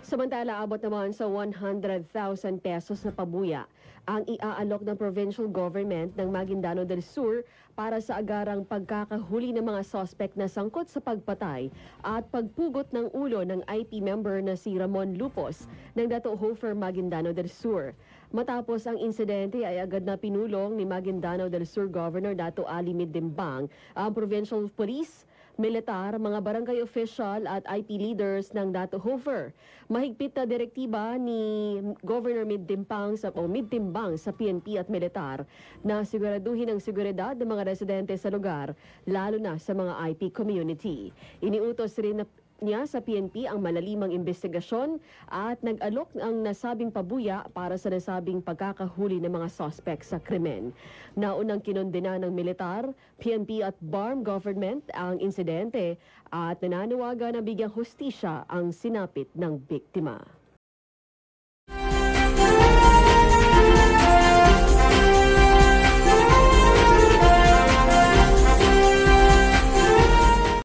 Samantala, abot naman sa 100,000 pesos na pabuya ang iaalok ng provincial government ng Maguindano del Sur para sa agarang pagkakahuli ng mga suspect na sangkot sa pagpatay at pagpugot ng ulo ng IP member na si Ramon Lupos ng Dato Hofer Maguindano del Sur. Matapos ang insidente ay agad na pinulong ni Maguindano del Sur Governor Dato Ali Midimbang ang provincial police, militar, mga barangay official at IP leaders ng Dato Hofer. Mahigpit na direktiba ni Governor Midimbang sa PNP at militar na siguraduhin ang seguridad ng mga residente sa lugar, lalo na sa mga IP community. Iniutos rin niya sa PNP ang malalimang investigasyon at nag-alok ang nasabing pabuya para sa nasabing pagkakahuli ng mga suspect sa krimen. Naunang kinondena ng militar, PNP at BARM government ang insidente at nananawagan na bigyang hustisya ang sinapit ng biktima.